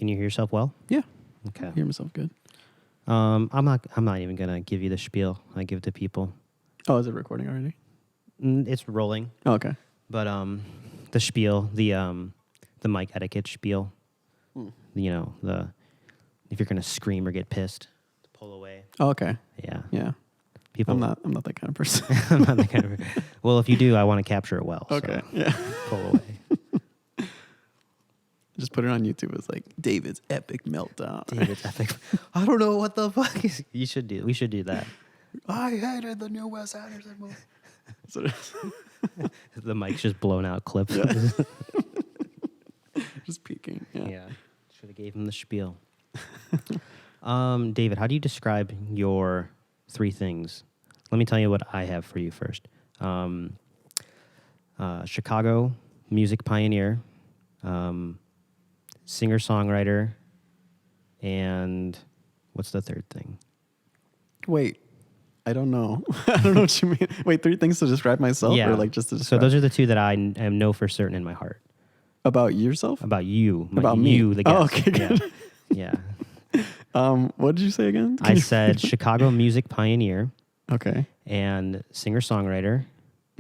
Can you hear yourself well? Yeah. Okay. I hear myself good. I'm not even gonna give you the spiel I give to people. Oh, is it recording already? It's rolling. Oh, okay. But the spiel, the mic etiquette spiel. You know, if you're gonna scream or get pissed, to pull away. Oh, okay. Yeah. Yeah. People. I'm not that kind of person. I'm not that kind of. Well, if you do, I want to capture it well. Okay. So Yeah. pull away. Just put it on YouTube as like David's epic meltdown. David's epic. I don't know what the fuck is. We should do that. I hated the new Wes Anderson movie. So The mic's just blown out clip. Yeah. Just peeking. Yeah. Should have gave him the spiel. David, how do you describe your 3 things? Let me tell you what I have for you first. Chicago music pioneer, singer-songwriter, and what's the third thing? Wait, I don't know. I don't know what you mean. Wait, 3 things to describe myself, Yeah. or like just to describe? So those are the 2 that I know for certain in my heart. About yourself? About you. About me? You, the guest. Oh, okay, good. Yeah. What did you say again? I said Chicago music pioneer Okay. and singer-songwriter.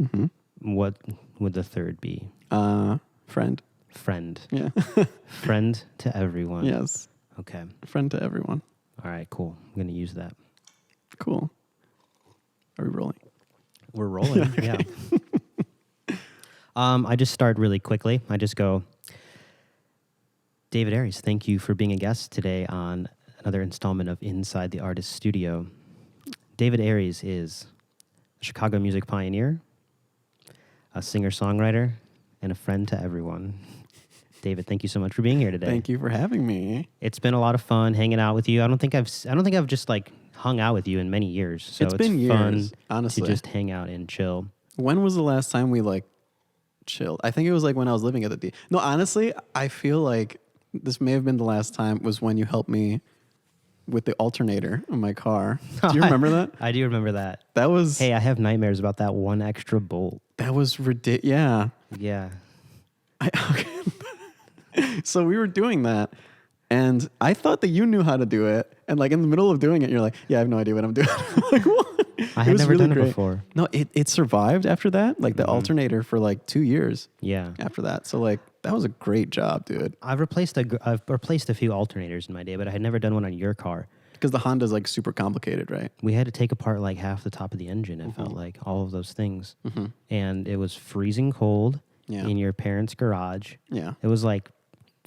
Mm-hmm. What would the third be? Friend. Friend. Yeah. Friend to everyone. Yes. Okay. Friend to everyone. All right, cool. I'm going to use that. Cool. Are we rolling? We're rolling, yeah. I just start really quickly. I just go, David Arias, thank you for being a guest today on another installment of Inside the Artist Studio. David Arias is a Chicago music pioneer, a singer-songwriter, and a friend to everyone. David, thank you so much for being here today. Thank you for having me. It's been a lot of fun hanging out with you. I don't think I've just like hung out with you in many years. So It's been years, fun honestly. to just hang out and chill. When was the last time we like chilled? I think it was like when I was living at the D. No, honestly, I feel like this may have been the last time was when you helped me with the alternator in my car. Do you remember that? I do remember that. That was Hey, I have nightmares about that one extra bolt. that was ridiculous. Yeah. Yeah. Okay. So we were doing that, and I thought that you knew how to do it. And like in the middle of doing it, you're like, "Yeah, I have no idea what I'm doing." I'm like, what? I had never done it before. No, it survived after that, like the alternator for like 2 years. Yeah. After that, so like that was a great job, dude. I've replaced a few alternators in my day, but I had never done one on your car. Because the Honda's like super complicated, right? We had to take apart like half the top of the engine. It felt like all of those things, and it was freezing cold in your parents' garage. Yeah. It was like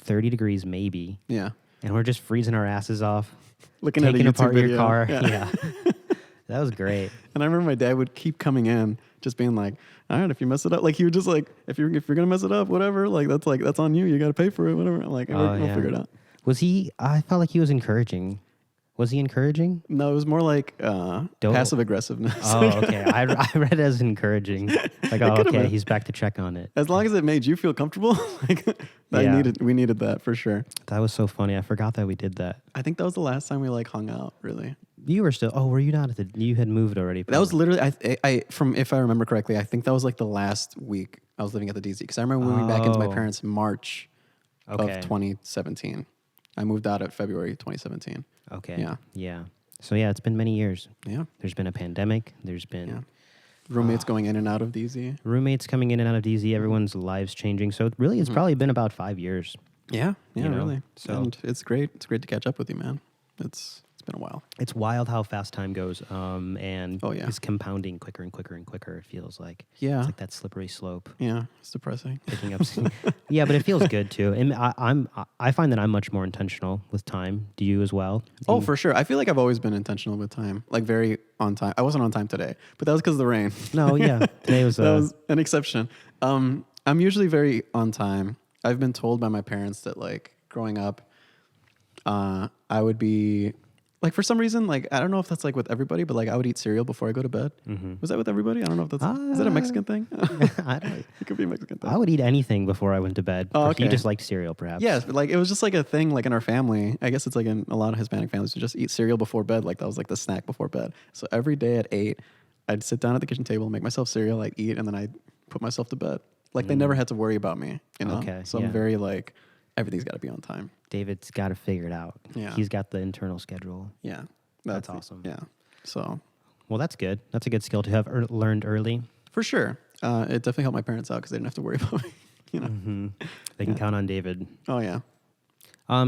30 degrees maybe. Yeah. And we're just freezing our asses off, Looking at a taking YouTube apart video. your car. Yeah. Yeah. That was great. And I remember my dad would keep coming in, just being like, "All right, if you mess it up," like he would just like, "If you're gonna mess it up, whatever, that's on you. You got to pay for it, whatever." I'm like, we'll figure it out. Was he? I felt like he was encouraging. Was he encouraging? No, it was more like passive aggressiveness. Oh, okay. I read it as encouraging. Like, oh, okay, he's back to check on it. As long as it made you feel comfortable, like we needed that for sure. That was so funny. I forgot that we did that. I think that was the last time we like hung out, really. You were still. Oh, were you not at you had moved already? That was literally. I from if I remember correctly, I think that was like the last week I was living at the DZ because I remember moving back into my parents' March of 2017. I moved out at February 2017. Okay. Yeah. Yeah. So yeah, it's been many years. Yeah. There's been a pandemic. There's been roommates going in and out of DZ. Roommates coming in and out of DZ. Everyone's lives changing. So really, it's probably been about 5 years. Yeah. Yeah. You know? Really. So and it's great. It's great to catch up with you, man. It's been a while. It's wild how fast time goes. And Oh, yeah. it's compounding quicker and quicker and quicker. It feels like. Yeah. It's like that slippery slope. Yeah. It's depressing. Picking up. Yeah, but it feels good too. And I find that I'm much more intentional with time. Do you as well? Oh, for sure. I feel like I've always been intentional with time, like very on time. I wasn't on time today, but that was because of the rain. No, yeah. Today was that was an exception. I'm usually very on time. I've been told by my parents that like growing up, I would be like for some reason, like I don't know if that's like with everybody, but like I would eat cereal before I go to bed. Mm-hmm. Was that with everybody? I don't know if that's is that a Mexican thing? I don't. It could be a Mexican thing. I would eat anything before I went to bed. Oh, okay. You just liked cereal, perhaps. Yes, but like it was just like a thing like in our family. I guess it's like in a lot of Hispanic families to just eat cereal before bed. Like that was like the snack before bed. So every day at 8, I'd sit down at the kitchen table, make myself cereal, I'd eat, and then I'd put myself to bed. Like they never had to worry about me, you know? Okay, So yeah. I'm very like everything's got to be on time. David's got to figure it out. Yeah. He's got the internal schedule. Yeah. That's awesome. Yeah. So. Well, that's good. That's a good skill to have learned early. For sure. It definitely helped my parents out because they didn't have to worry about me. You know. Mm-hmm. They can count on David. Oh, yeah.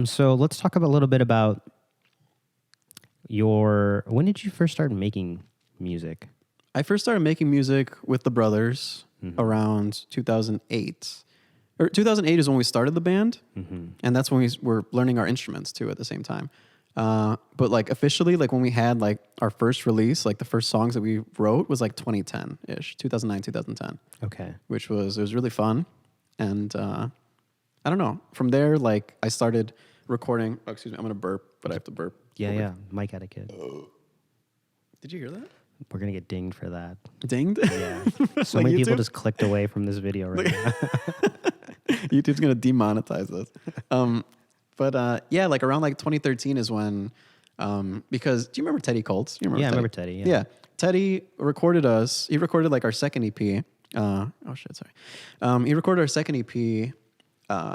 So let's talk a little bit about when did you first start making music? I first started making music with the brothers around 2008. Or 2008 is when we started the band, and that's when we were learning our instruments too at the same time. But like officially, like when we had like our first release, like the first songs that we wrote was like 2010-ish, 2009, 2010. Okay. It was really fun. And I don't know. From there, like I started recording. Oh, excuse me, I'm going to burp, but I have to burp. Yeah. Mic etiquette. Did you hear that? We're going to get dinged for that. Dinged? Yeah. So Like many people YouTube? just clicked away from this video right now. YouTube's going to demonetize this. But yeah, like around like 2013 is when, because do you remember Teddy Colts? You remember Yeah, I Teddy? remember Teddy. Yeah. Yeah. Teddy recorded us. He recorded like our second EP. Oh shit, sorry. He recorded our second EP.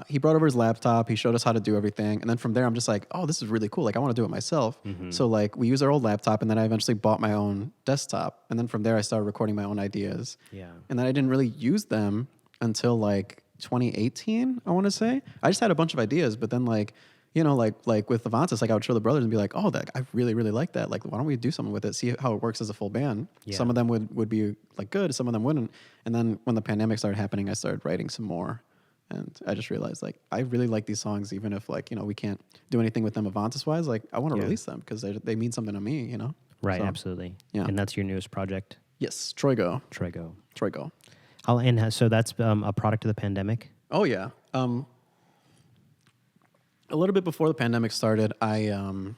He brought over his laptop. He showed us how to do everything. And then from there, I'm just like, oh, this is really cool. Like I want to do it myself. So like we use our old laptop, and then I eventually bought my own desktop. And then from there, I started recording my own ideas. Yeah. And then I didn't really use them until like 2018, I want to say. I just had a bunch of ideas, but then like, you know, like with Avantis, like I would show the brothers and be like, oh, that I really, really like that. Like, why don't we do something with it? See how it works as a full band. Yeah. Some of them would be like good, some of them wouldn't. And then when the pandemic started happening, I started writing some more. And I just realized like I really like these songs, even if like, you know, we can't do anything with them Avantis wise. Like I want to release them because they mean something to me, you know? Right, So, absolutely. yeah. And that's your newest project, Yes, Troygo. Troygo. So that's a product of the pandemic? Oh yeah. A little bit before the pandemic started, I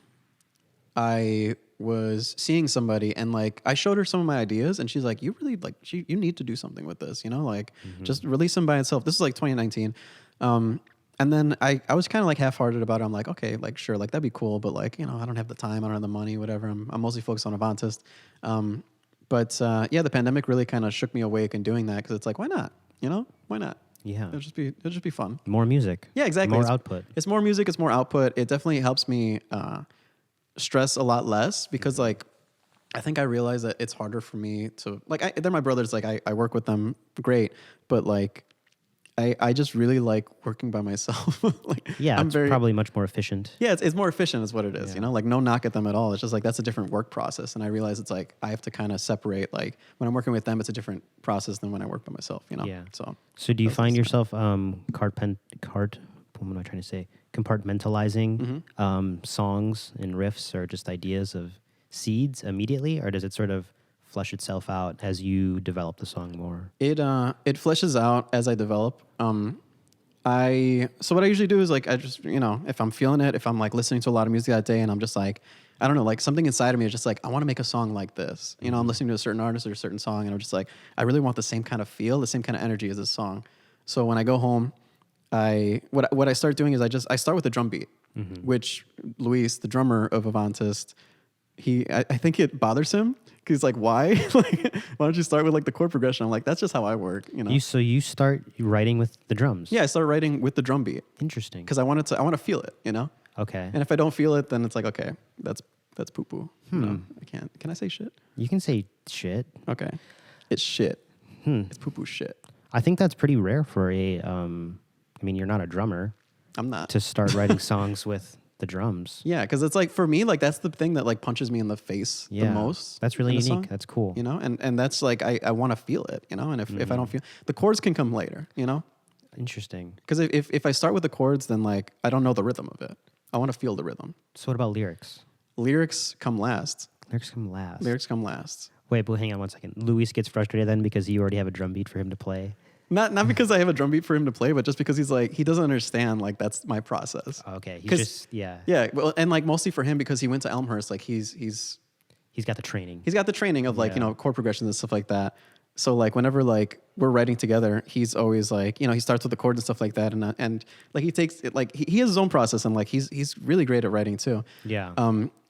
was seeing somebody and like I showed her some of my ideas and she's like, you really like you need to do something with this, you know, like just release them by itself. This is like 2019. And then I was kind of like half-hearted about it. I'm like, okay, like sure, like that'd be cool, but like, you know, I don't have the time, I don't have the money, whatever. I'm mostly focused on Avantist. But yeah, the pandemic really kind of shook me awake in doing that because it's like, why not? You know, why not? Yeah. It'll just be fun. More music. Yeah, exactly. More output. It's more music. It's more output. It definitely helps me stress a lot less because, like, I think I realize that it's harder for me to like. They're my brothers. Like, I work with them great, but like, I just really like working by myself. Like, Yeah, I'm it's probably much more efficient. Yeah, it's more efficient is what it is, Yeah. you know? Like, no knock at them at all. It's just like, that's a different work process. And I realize it's like, I have to kind of separate, like, when I'm working with them, it's a different process than when I work by myself, you know? Yeah. So do you that's find the yourself what am I trying to say? Compartmentalizing songs and riffs or just ideas of seeds immediately? Or does it sort of flesh itself out as you develop the song more? It fleshes out as I develop. So what I usually do is like, I just, you know, if I'm feeling it, if I'm like listening to a lot of music that day and I'm just like, I don't know, like something inside of me is just like, I want to make a song like this. You know, I'm listening to a certain artist or a certain song and I'm just like, I really want the same kind of feel, the same kind of energy as this song. So when I go home, what I start doing is I start with a drum beat, which Luis, the drummer of Avantist, I think it bothers him. He's like, why? Like, why don't you start with like the chord progression? I'm like, that's just how I work, you know. So you start writing with the drums? Yeah, I started writing with the drum beat Interesting. because I want to feel it, you know. Okay. And if I don't feel it, then it's like, okay, that's poo poo. You know, I can't. Can I say shit? You can say shit. Okay, it's shit. It's poo poo shit. I think that's pretty rare for I mean, you're not a drummer I'm not. to start writing songs with the drums. Yeah, because it's like for me, like that's the thing that like punches me in the face the most. That's really in a unique. song, That's cool. you know, and that's like I want to feel it, you know. And if I don't feel the chords can come later, you know. Interesting. Because if I start with the chords, then like I don't know the rhythm of it. I want to feel the rhythm. So what about lyrics? Lyrics come last. Lyrics come last. Lyrics come last. Wait, but hang on one second. Luis gets frustrated then because you already have a drum beat for him to play. Not because I have a drum beat for him to play, but just because he's like he doesn't understand like that's my process. Okay, he's 'Cause- just yeah. Well, and like mostly for him because he went to Elmhurst, like he's He's got the training. got the training of like Yeah. you know chord progressions and stuff like that. So like whenever like we're writing together, he's always like you know he starts with the chords and stuff like that, and like he takes it like he has his own process and like he's really great at writing too. Yeah.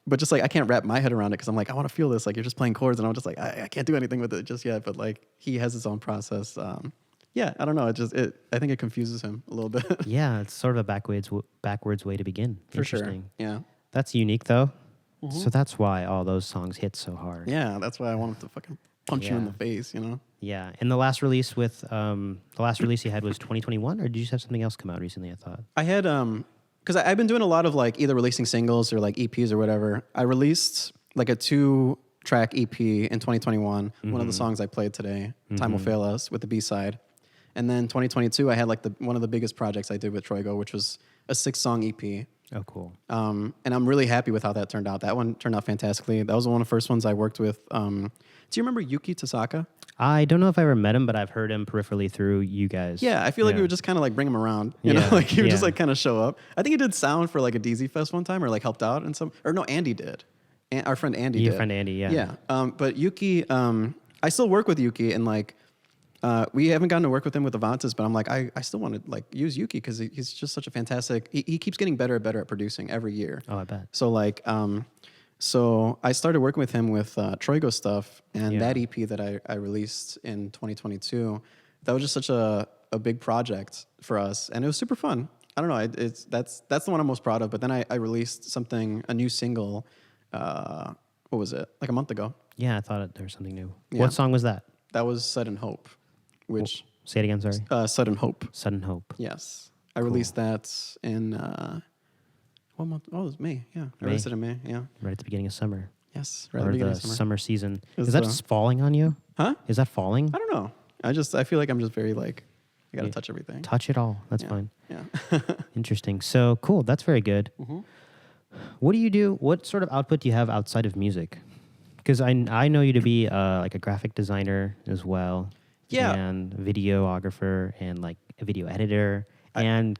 But just like I can't wrap my head around it because I'm like I want to feel this. Like you're just playing chords, and I'm just like I can't do anything with it just yet. But like he has his own process. yeah, I don't know. I think it confuses him a little bit. Yeah, it's sort of a backwards way to begin. For sure. Interesting. Yeah. That's unique though. Mm-hmm. So that's why all those songs hit so hard. Yeah, that's why I want him to fucking punch you in Yeah. the face, you know? Yeah. And the last release you had was 2021, or did you just have something else come out recently? I thought. I had, because I've been doing a lot of like either releasing singles or like EPs or whatever. I released like a 2-track EP in 2021. One of the songs I played today, Time Will Fail Us, with the B-side. And then 2022, I had like one of the biggest projects I did with Troigo, which was a 6-song EP. Oh, cool. And I'm really happy with how that turned out. That one turned out fantastically. That was one of the first ones I worked with. Do you remember Yuki Tasaka? I don't know if I ever met him, but I've heard him peripherally through you guys. Yeah, I feel like we would just kind of like bring him around. You know, like he would just like kind of show up. I think he did sound for like a DZ Fest one time, or like helped out in some. Or no, Andy did. Our friend Andy did. Your friend Andy, yeah. Yeah. But Yuki, I still work with Yuki, and like we haven't gotten to work with him with Avantis, but I'm like, I still want to like use Yuki because he's just such a fantastic. He keeps getting better and better at producing every year. Oh, I bet. So like, so I started working with him with Troigo stuff, and that EP that I released in 2022, that was just such a big project for us, and it was super fun. I don't know, that's the one I'm most proud of. But then I released a new single. What was it? Like a month ago. Yeah, I thought there was something new. Yeah. What song was that? That was Sudden Hope, which Say it again, sorry. Sudden Hope. Sudden Hope. Yes, I released that in what month? Oh, it was May. Yeah, I released it in May. Yeah, Right at the beginning of summer. yes, right at Or the beginning the of summer. summer season. It's Is that the- just falling on you? Huh? Is that falling? I don't know. I feel like I'm just very like I gotta Yeah. touch everything. Touch it all. That's Yeah. fine. Yeah. Interesting. So cool. That's very good. Mm-hmm. What do you do? What sort of output do you have outside of music? Because I know you to be like a graphic designer as well. Yeah. And videographer and like a video editor and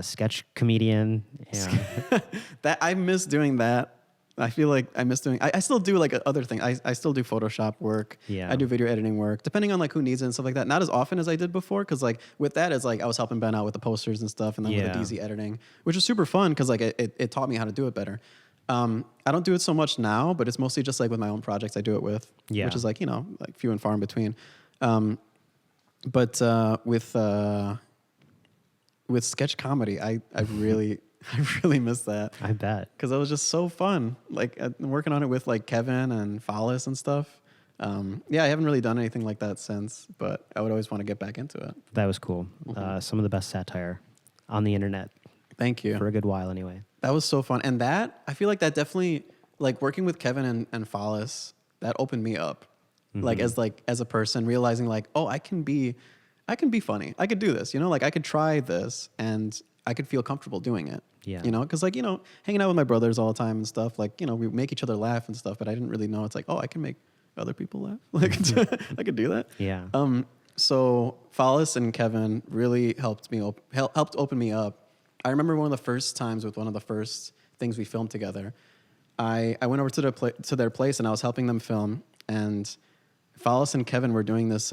sketch comedian. Yeah. That I miss doing that. I feel like I miss doing. I still do like other things. I still do Photoshop work. Yeah. I do video editing work, depending on like who needs it and stuff like that. Not as often as I did before, because like with that, it's like I was helping Ben out with the posters and stuff, and then with the DZ editing, which was super fun because like it taught me how to do it better. I don't do it so much now, but it's mostly just like with my own projects I do it with, which is like like few and far in between. But with sketch comedy, I really miss that. I bet. Because that was just so fun. Like working on it with like Kevin and Fallis and stuff. Yeah, I haven't really done anything like that since, but I would always want to get back into it. That was cool. Some of the best satire on the internet Thank you. for a good while anyway. That was so fun. And that, I feel like that definitely, like working with Kevin and Fallis, that opened me up. Like as a person, realizing like, oh, I can be funny. I could do this, you know, like I could try this and I could feel comfortable doing it. Yeah. You know, because like, you know, hanging out with my brothers all the time and stuff, like, you know, we make each other laugh and stuff, but I didn't really know it's like, oh, I can make other people laugh. Like I could do that. Yeah. So Fallis and Kevin really helped open me up. I remember one of the first times with one of the first things we filmed together. I went over to their place and I was helping them film, and Fallis and Kevin were doing this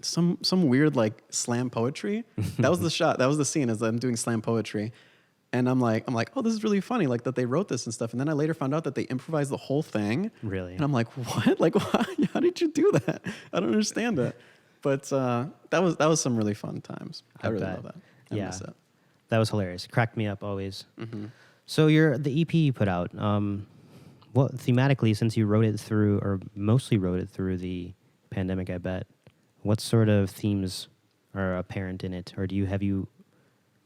some weird like slam poetry. That was the shot. That was the scene, as them doing slam poetry. And I'm like, oh, this is really funny, like that they wrote this and stuff. And then I later found out that they improvised the whole thing. Really? And I'm like, what? Like, why? How did you do that? I don't understand it. But that was some really fun times. I really love that. I miss it. That was hilarious. It cracked me up always. Mm-hmm. So the EP you put out, well, thematically, since you wrote it through, or mostly wrote it through the pandemic, I bet, what sort of themes are apparent in it, or have you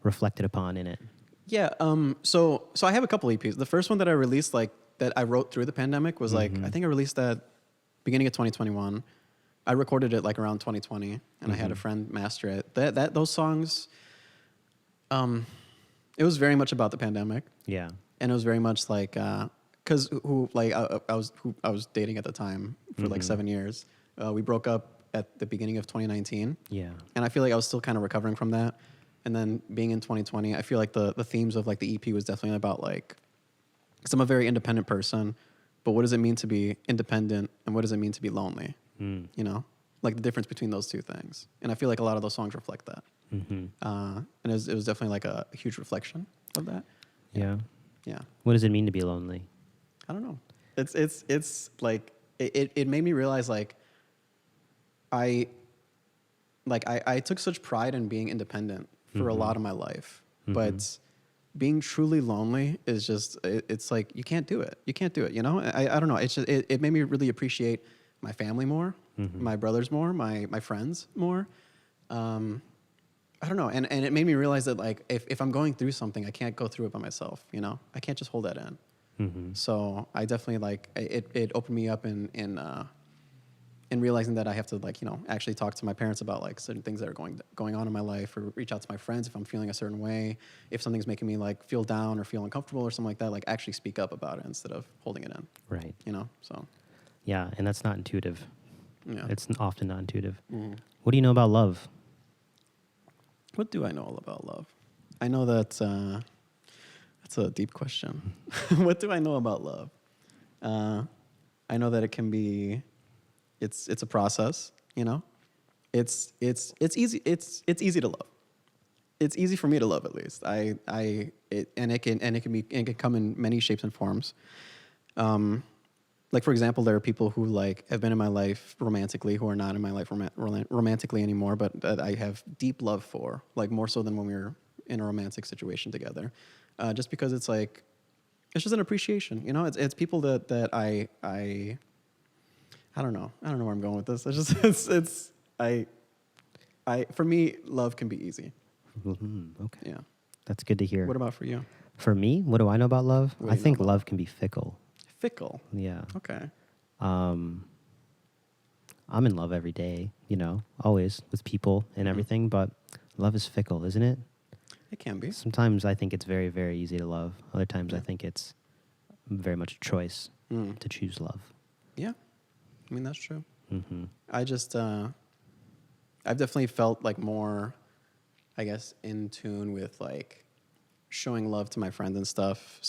reflected upon in it? Yeah. So I have a couple EPs. The first one that I released, like that I wrote through the pandemic, was like I think I released that beginning of 2021. I recorded it like around 2020, and I had a friend master it. Those songs, it was very much about the pandemic. Yeah. And it was very much like because I was dating at the time for like 7 years. We broke up at the beginning of 2019. Yeah. And I feel like I was still kind of recovering from that. And then being in 2020, I feel like the themes of like the EP was definitely about like, because I'm a very independent person, but what does it mean to be independent and what does it mean to be lonely? You know, like the difference between those two things. And I feel like a lot of those songs reflect that. And it was definitely like a huge reflection of that. Yeah. Yeah. What does it mean to be lonely? I don't know. It's like it made me realize like like I took such pride in being independent for a lot of my life, but being truly lonely is just, it's like, you can't do it. You can't do it. You know, I don't know. It's just, it made me really appreciate my family more, my brothers more, my friends more. I don't know. And it made me realize that like, if I'm going through something, I can't go through it by myself. You know, I can't just hold that in. So I definitely like, it opened me up in realizing that I have to like, you know, actually talk to my parents about like certain things that are going on in my life, or reach out to my friends if I'm feeling a certain way, if something's making me like feel down or feel uncomfortable or something like that, like actually speak up about it instead of holding it in. Right. You know, so. Yeah, and that's not intuitive. Yeah. It's often not intuitive. What do you know about love? What do I know all about love? I know that that's a deep question. What do I know about love? I know that it can be, it's a process. You know, it's easy. It's easy to love. It's easy for me to love, at least. It can come in many shapes and forms. Like, for example, there are people who like have been in my life romantically who are not in my life romantically anymore, but that I have deep love for, like more so than when we were in a romantic situation together. Just because it's like, it's just an appreciation, you know. It's people that I don't know where I'm going with this. It's just for me, love can be easy. Okay. Yeah. That's good to hear. What about for you? For me, what do I know about love? What do I you know think about love can be fickle. Fickle. Yeah. Okay. I'm in love every day, you know, always with people and everything, but love is fickle, isn't it? It can be. Sometimes I think it's very, very easy to love. Other times I think it's very much a choice to choose love. Yeah. I mean, that's true. I just, I've definitely felt like more, I guess, in tune with like showing love to my friends and stuff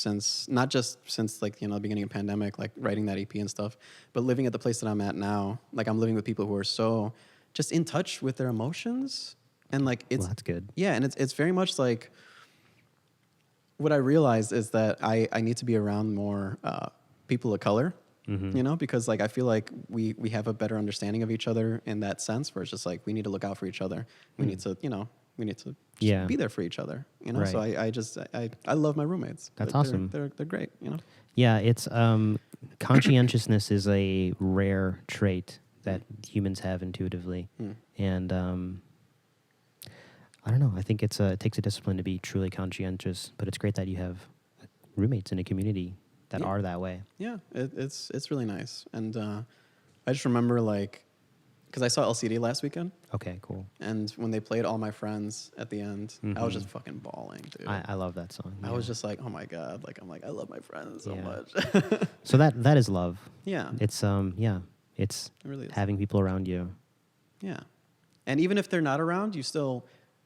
not just since like, you know, the beginning of the pandemic, like writing that EP and stuff, but living at the place that I'm at now. Like, I'm living with people who are so just in touch with their emotions, and like, it's, Well, that's good. Yeah. And it's very much like, what I realized is that I need to be around more people of color, you know, because like, I feel like we have a better understanding of each other in that sense, where it's just like, we need to look out for each other. We need to, you know, just be there for each other, you know? Right. So I love my roommates. That's awesome. They're great, you know? Yeah, it's conscientiousness is a rare trait that humans have intuitively. And I don't know, I think it takes a discipline to be truly conscientious, but it's great that you have roommates in a community that are that way. Yeah, it's really nice. And I just remember like, because I saw LCD last weekend. Okay, cool. And when they played All My Friends at the end, I was just fucking bawling, dude. I love that song. I was just like, oh my God. Like, I'm like, I love my friends so much. So that is love. Yeah. It's it's It really is. having people around you. Yeah. And even if they're not around, you still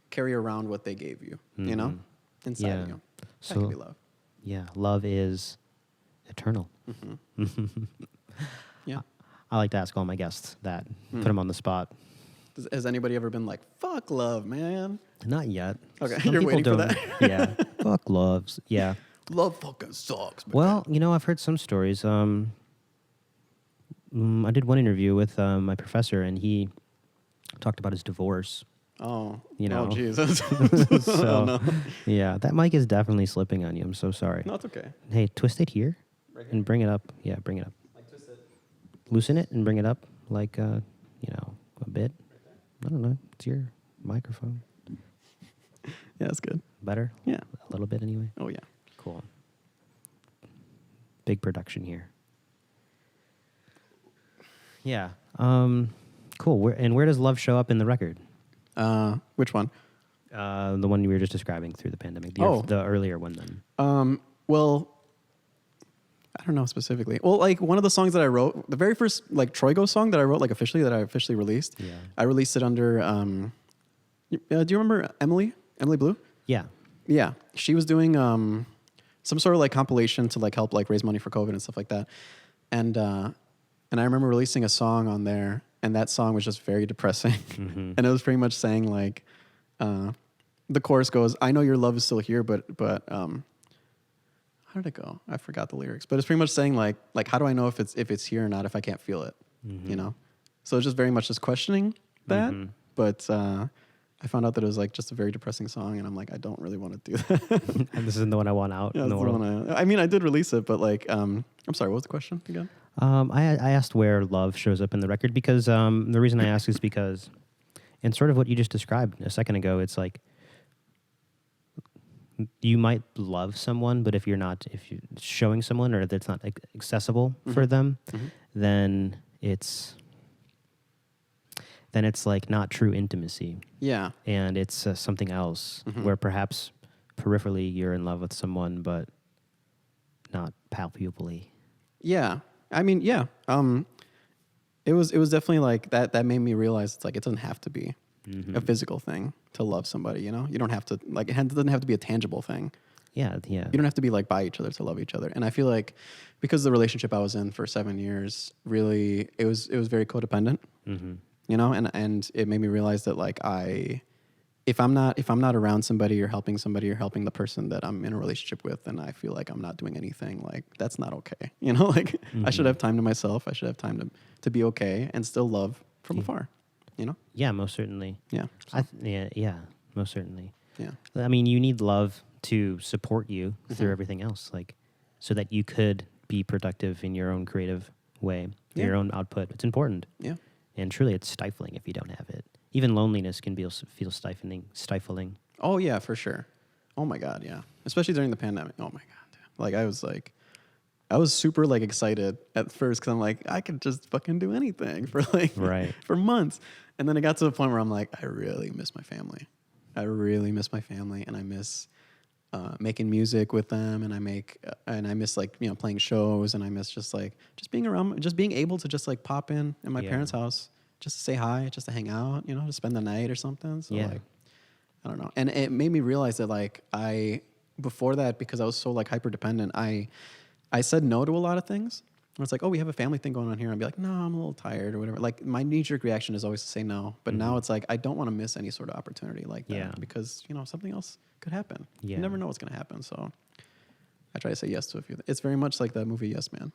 carry around what they gave you, you know, inside of you. That can be love. Yeah, love is eternal. Yeah. I like to ask all my guests that, put them on the spot. Has anybody ever been like, fuck love, man? Not yet. Okay, Some you're people waiting for don't- that. Yeah, fuck loves. Yeah. Love fucking sucks, man. Well, you know, I've heard some stories. I did one interview with my professor, and he talked about his divorce. Oh, You know. Oh, Jesus. So, Oh, no. yeah, that mic is definitely slipping on you. I'm so sorry. No, it's okay. Hey, twist it here Right here? and bring it up. Yeah, bring it up. Like, twist it. Loosen it and bring it up, like, you know, a bit. I don't know. It's your microphone. Yeah, that's good. Better? Yeah. A little bit anyway. Oh, yeah. Cool. Big production here. Yeah. Cool. Where does love show up in the record? Which one? The one you were just describing through the pandemic. The earlier one then. Well, I don't know specifically. Well, like one of the songs that I wrote, the very first like Troigo song that I wrote, like officially, that I officially released. Yeah. I released it under. Do you remember Emily Blue? Yeah. Yeah, she was doing some sort of like compilation to like help like raise money for COVID and stuff like that. And I remember releasing a song on there, and that song was just very depressing. And it was pretty much saying like, the chorus goes, "I know your love is still here, but how did it go? I forgot the lyrics, but it's pretty much saying like how do I know if it's here or not if I can't feel it, you know? So it's just very much just questioning that, but I found out that it was like just a very depressing song, and I'm like, I don't really want to do that. And this isn't the one I want out Yeah, in the that's the world. one I mean, I did release it, but like, I'm sorry, what was the question again? I asked where love shows up in the record because the reason I ask is because, and sort of what you just described a second ago, it's like you might love someone, but if you're showing someone or if it's not accessible for them, then it's like not true intimacy. Yeah. And it's something else where perhaps peripherally you're in love with someone, but not palpably. Yeah. I mean, yeah. It was definitely like that made me realize it's like, it doesn't have to be a physical thing to love somebody, you know? You don't have to, like, it doesn't have to be a tangible thing. Yeah. You don't have to be like by each other to love each other. And I feel like because the relationship I was in for 7 years, really, it was very codependent, you know? And it made me realize that like if I'm not around somebody or helping the person that I'm in a relationship with, then I feel like I'm not doing anything. Like, that's not okay. You know, like I should have time to myself. I should have time to be okay and still love from afar, you know? Yeah, most certainly. Yeah. Yeah, most certainly. Yeah. I mean, you need love to support you through everything else, like so that you could be productive in your own creative way, your own output. It's important. Yeah. And truly, it's stifling if you don't have it. Even loneliness can feel stifling. Oh yeah, for sure. Oh my God, yeah. Especially during the pandemic. Oh my God, dude. Like I was super like excited at first because I'm like, I could just fucking do anything for like for months. And then it got to the point where I'm like, I really miss my family. And I miss making music with them, and I miss like, you know, playing shows, and I miss just being around, just being able to just like pop in my parents' house, just to say hi, just to hang out, you know, to spend the night or something. So like, I don't know. And it made me realize that like before that, because I was so like hyper dependent, I said no to a lot of things. It's like, oh, we have a family thing going on here. I'd be like, no, I'm a little tired or whatever. Like my knee-jerk reaction is always to say no. But now it's like, I don't want to miss any sort of opportunity like that because, you know, something else could happen. You never know what's going to happen. So I try to say yes to a few things. It's very much like the movie Yes Man.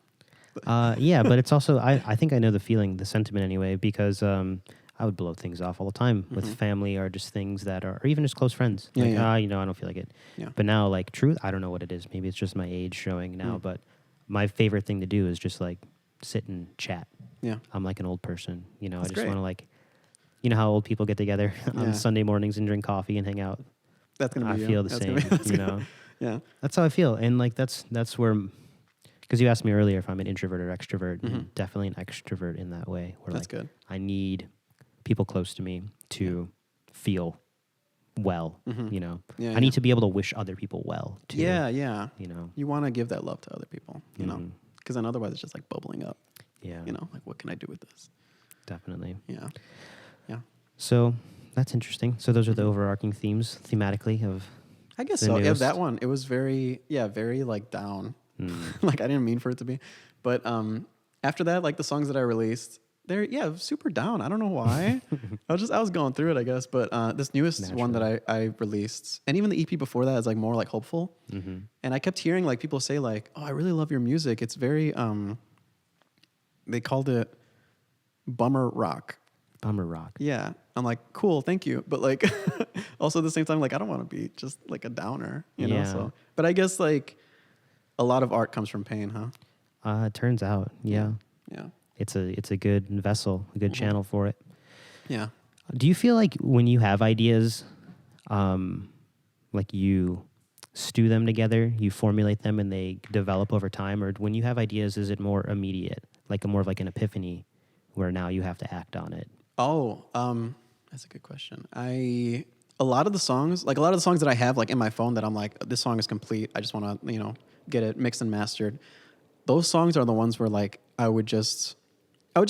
Yeah, but it's also, I think I know the feeling, the sentiment anyway, because I would blow things off all the time with family or just things that are, or even just close friends. You know, I don't feel like it. Yeah. But now, like, truth, I don't know what it is. Maybe it's just my age showing now, but my favorite thing to do is just, like, sit and chat. Yeah. I'm like an old person, you know. That's I just want to, like, you know how old people get together on Sunday mornings and drink coffee and hang out? That's going to be I feel the same, you know. Yeah. That's how I feel. And, like, that's where... Because you asked me earlier if I'm an introvert or extrovert. And definitely an extrovert in that way. Where that's like, good. I need people close to me to feel well, you know. Yeah, I need to be able to wish other people well, too. Yeah, yeah. You know. You want to give that love to other people, you know. Because then otherwise it's just like bubbling up. Yeah. You know, like what can I do with this? Definitely. Yeah. Yeah. So that's interesting. So those are the overarching themes thematically of I guess so. Yeah, that one. It was very like down. Like I didn't mean for it to be. But after that, like the songs that I released, they're super down. I don't know why. I was going through it, I guess. But this newest one that I released, and even the EP before that is like more like hopeful. And I kept hearing like people say like, "Oh, I really love your music. It's very they called it bummer rock." Bummer rock. Yeah. I'm like, cool, thank you. But like also at the same time, like I don't want to be just like a downer, you know? So but I guess like a lot of art comes from pain, huh? It turns out, yeah. It's a good vessel, a good channel for it. Yeah. Do you feel like when you have ideas, like you stew them together, you formulate them, and they develop over time, or when you have ideas, is it more immediate, like more of like an epiphany, where now you have to act on it? Oh, that's a good question. A lot of the songs that I have like in my phone that I'm like, this song is complete. I just want to, you know, get it mixed and mastered. Those songs are the ones where like I would just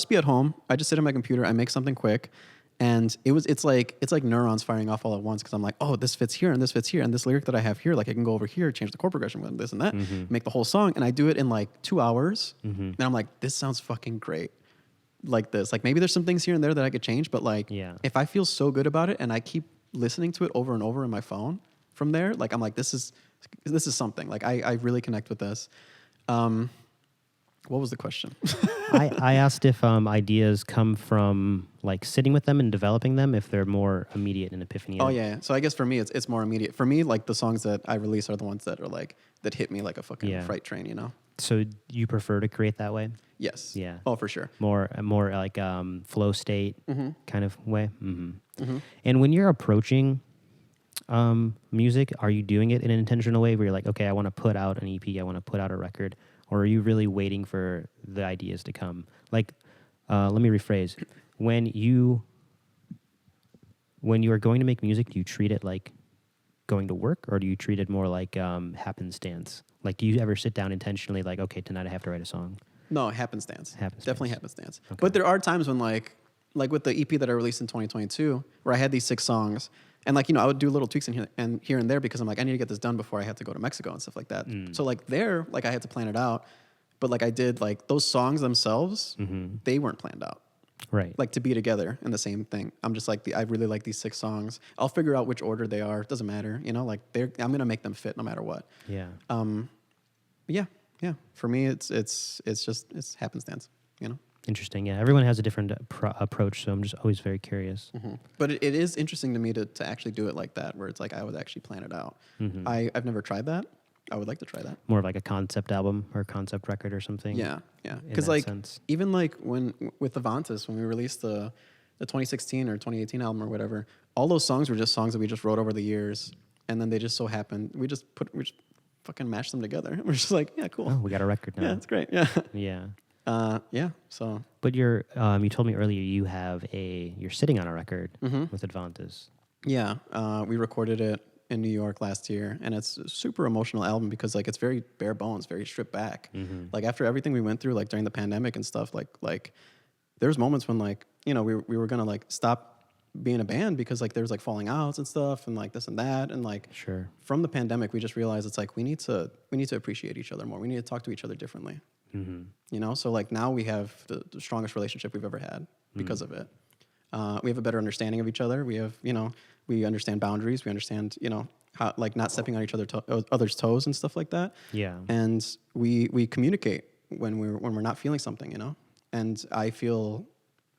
be at home. I just sit at my computer. I make something quick, and it's like neurons firing off all at once because I'm like, oh, this fits here and this fits here and this lyric that I have here, like I can go over here, change the chord progression with this and that, make the whole song, and I do it in like 2 hours. And I'm like, this sounds fucking great. Like this, like maybe there's some things here and there that I could change, but like if I feel so good about it and I keep listening to it over and over in my phone from there, like I'm like, this is something, like I really connect with this. What was the question? I asked if ideas come from like sitting with them and developing them, if they're more immediate and epiphany. Oh yeah. So I guess for me, it's more immediate. For me, like the songs that I release are the ones that are like that hit me like a fucking freight train. You know. So you prefer to create that way? Yes. Yeah. Oh, for sure. More like flow state kind of way. Mm-hmm. And when you're approaching music, are you doing it in an intentional way where you're like, okay, I want to put out an EP, I want to put out a record, or are you really waiting for the ideas to come? Like, let me rephrase. When you are going to make music, do you treat it like going to work, or do you treat it more like happenstance? Like, do you ever sit down intentionally, like, okay, tonight I have to write a song? No, happenstance. Definitely happenstance. Okay. But there are times when like with the EP that I released in 2022, where I had these 6 songs, and like, you know, I would do little tweaks in here and there because I'm like, I need to get this done before I have to go to Mexico and stuff like that. So like there, like I had to plan it out, but like I did like those songs themselves, they weren't planned out. Right. Like to be together in the same thing. I'm just like, I really like these 6 songs. I'll figure out which order they are. It doesn't matter. You know, like I'm going to make them fit no matter what. Yeah. Yeah. For me, it's happenstance, you know? Interesting. Yeah. Everyone has a different approach, so I'm just always very curious. But it is interesting to me to actually do it like that, where it's like I would actually plan it out. I've never tried that. I would like to try that. More of like a concept album or concept record or something. Yeah. Because like even like when with Avantis, when we released the 2016 or 2018 album or whatever, all those songs were just songs that we just wrote over the years, and then they just so happened we just fucking mashed them together. We're just like, yeah, cool. Oh, we got a record now. Yeah, it's great. Yeah. Yeah. So. But you told me earlier you're sitting on a record with Advantis. Yeah. We recorded it in New York last year, and it's a super emotional album because like it's very bare bones, very stripped back. Like after everything we went through, like during the pandemic and stuff, like there's moments when like, you know, we were gonna like stop being a band because like there was like falling outs and stuff and like this and that, and like from the pandemic we just realized it's like we need to appreciate each other more. We need to talk to each other differently. You know, so like now we have the strongest relationship we've ever had because of it. We have a better understanding of each other. We have, you know, we understand boundaries. We understand, you know, how like not stepping on each other's toes and stuff like that. Yeah. And we communicate when we're not feeling something, you know. And I feel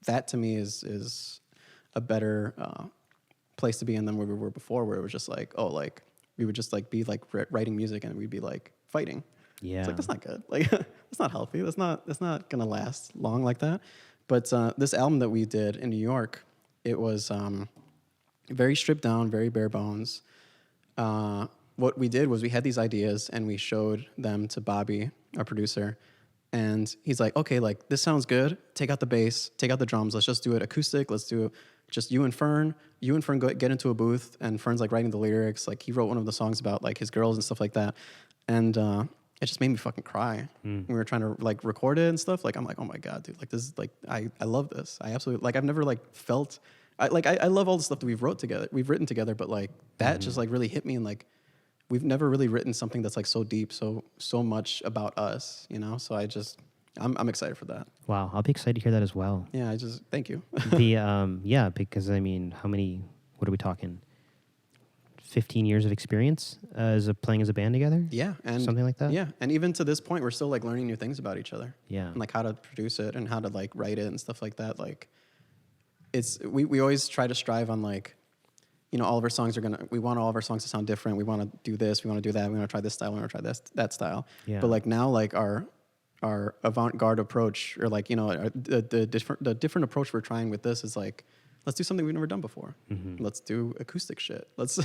that to me is a better place to be in than where we were before, where it was just like, oh, like we would just like be like writing music and we'd be like fighting. Yeah. It's like, that's not good. Like, that's not healthy. That's not going to last long like that. But this album that we did in New York, it was very stripped down, very bare bones. What we did was we had these ideas and we showed them to Bobby, our producer. And he's like, okay, like this sounds good. Take out the bass, take out the drums. Let's just do it acoustic. Let's do it just you and Fern. You and Fern get into a booth, and Fern's like writing the lyrics. Like he wrote one of the songs about like his girls and stuff like that. And it just made me fucking cry. When we were trying to like record it and stuff. Like I'm like, oh my God, dude, like this is like I love this. I absolutely like I've never like felt I love all the stuff that we've written together, but like that just like really hit me, and like we've never really written something that's like so deep, so much about us, you know? So I'm excited for that. Wow, I'll be excited to hear that as well. Yeah, thank you. Because I mean, what are we talking? 15 years of experience playing as a band together? Yeah. And something like that? Yeah. And even to this point, we're still like learning new things about each other. Yeah. And like how to produce it and how to like write it and stuff like that. Like we always try to strive on like, you know, all of our songs we want all of our songs to sound different. We want to do this, we want to do that, we want to try this style, we want to try that style. Yeah. But like now, like our avant-garde approach, or like, you know, the different approach we're trying with this is like, let's do something we've never done before. Let's do acoustic shit. Let's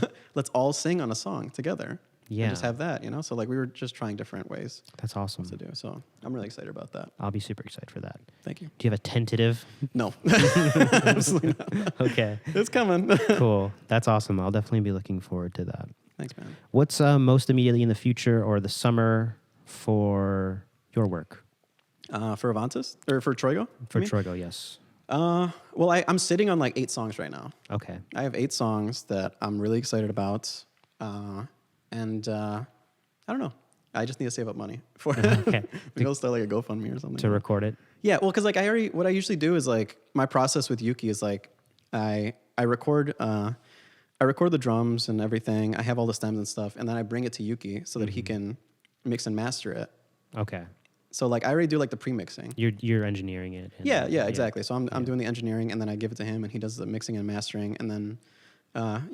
all sing on a song together. Yeah. And just have that, you know? So like we were just trying different ways. That's awesome. To do. So I'm really excited about that. I'll be super excited for that. Thank you. Do you have a tentative? No. Absolutely not. Okay. It's coming. Cool. That's awesome. I'll definitely be looking forward to that. Thanks, man. What's most immediately in the future or the summer for your work? For Avantis? Or for Troigo? For Troigo, yes. Well, I'm sitting on like 8 songs right now. Okay. I have 8 songs that I'm really excited about. And I don't know. I just need to save up money for it. Okay. Maybe I'll start like a GoFundMe or something. To record it? Yeah, well, because like what I usually do is like my process with Yuki is like I record the drums and everything. I have all the stems and stuff, and then I bring it to Yuki so that he can mix and master it. Okay. So like I already do like the pre-mixing. You're engineering it. And, Yeah, exactly. So I'm doing the engineering, and then I give it to him, and he does the mixing and mastering, and then and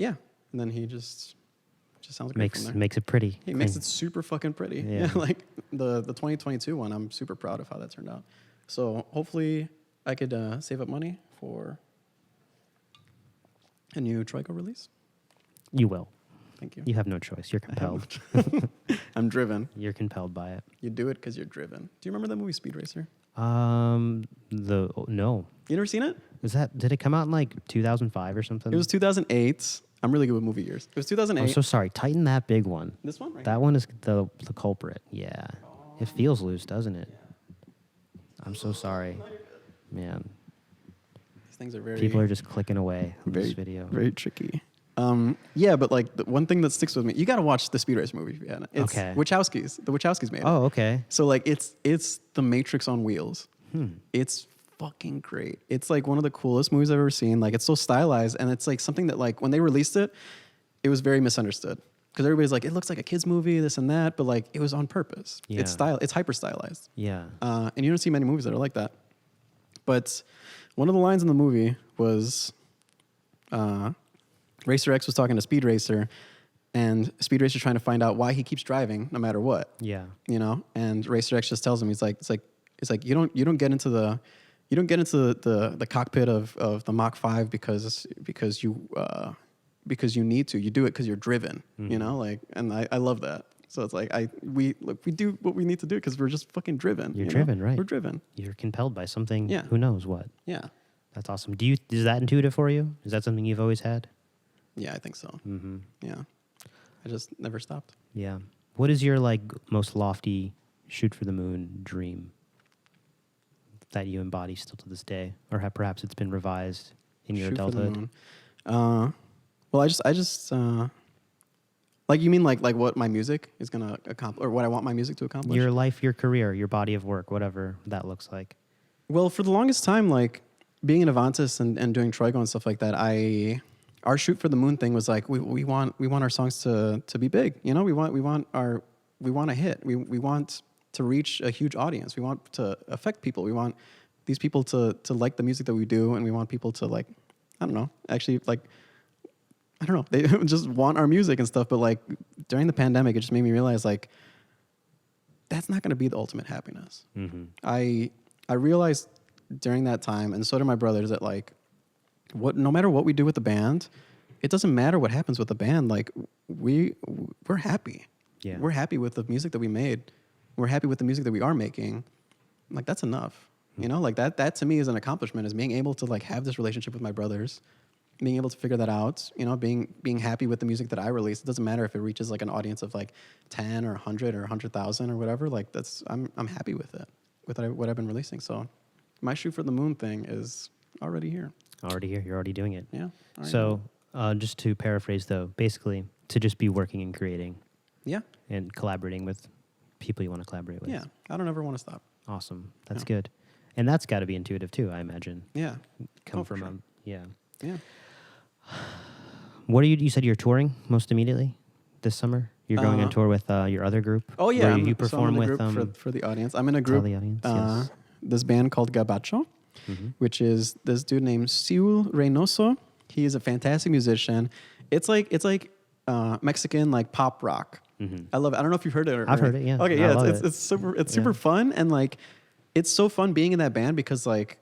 then he just sounds great from there. Makes it pretty. He makes it super fucking pretty. Yeah. Like the 2022 one, I'm super proud of how that turned out. So hopefully I could save up money for a new Troiko release. You will. Thank you. You have no choice. You're compelled. I'm driven. You're compelled by it. You do it because you're driven. Do you remember that movie Speed Racer? No. You never seen it? Did it come out in like 2005 or something? It was 2008. I'm really good with movie years. It was 2008. I'm so sorry. Tighten that big one. This one right That one is the culprit. Yeah. It feels loose, doesn't it? I'm so sorry. Man. These things are very... People are just clicking away on very, this video. Very tricky. Yeah, but like the one thing that sticks with me, you got to watch the Speed Racer movie if you haven't. It's Okay. Wachowskis. The Wachowskis made it. Oh, okay. So like it's the Matrix on wheels. It's fucking great. It's like one of the coolest movies I've ever seen. Like it's so stylized, and it's like something that like when they released it, it was very misunderstood because everybody's like, it looks like a kids movie, this and that, but like it was on purpose. Yeah. It's hyper stylized. Yeah. And you don't see many movies that are like that. But one of the lines in the movie was, Racer X was talking to Speed Racer, and Speed Racer's trying to find out why he keeps driving no matter what. Yeah. You know, and Racer X just tells him, it's like you don't get into the cockpit of the Mach 5 because you need to. You do it because you're driven. You know, like, and I love that. So it's like we do what we need to do because we're just fucking driven. You're driven, right? We're driven. You're compelled by something. Yeah. Who knows what? Yeah. That's awesome. Is that intuitive for you? Is that something you've always had? Yeah, I think so. Mm-hmm. Yeah. I just never stopped. Yeah. What is your like most lofty shoot for the moon dream that you embody still to this day, or perhaps it's been revised in your Shoot for the adulthood? moon. Well, I just like, you mean like what my music is gonna accomplish, or what I want my music to accomplish? Your life, your career, your body of work, whatever that looks like. Well, for the longest time, like being an Avantis and doing Troiko and stuff like that, our shoot for the moon thing was like we want our songs to be big. You know, we want a hit. We want to reach a huge audience. We want to affect people. We want these people to like the music that we do, and we want people to like, I don't know, actually like, I don't know, they just want our music and stuff. But like during the pandemic, it just made me realize like that's not going to be the ultimate happiness. Mm-hmm. I realized during that time, and so did my brothers, that like no matter what we do with the band, it doesn't matter what happens with the band. Like we're happy. Yeah. We're happy with the music that we made. We're happy with the music that we are making. Like that's enough. You know, like that to me is an accomplishment, is being able to like have this relationship with my brothers, being able to figure that out, you know, being happy with the music that I release. It doesn't matter if it reaches like an audience of like 10 or 100 or 100,000 or whatever. Like I'm happy with it, with what I've been releasing. So my shoot for the moon thing is already here. Already here. You're already doing it. Yeah. So just to paraphrase though, basically to just be working and creating. Yeah. And collaborating with people you want to collaborate with. Yeah. I don't ever want to stop. Awesome. That's good. And that's got to be intuitive too, I imagine. Yeah. Come from sure. Yeah. Yeah. What are you said you're touring most immediately this summer? You're going on tour with your other group? Oh yeah. Where you perform so I'm in a with group for the audience. I'm in a group. the audience, yes. This band called Gabacho, which is this dude named Siul Reynoso. He is a fantastic musician. It's like Mexican like pop rock. Mm-hmm. I love it. I don't know if you've heard it. I've heard it. Yeah. Okay. Yeah. It's super fun, and like it's so fun being in that band because like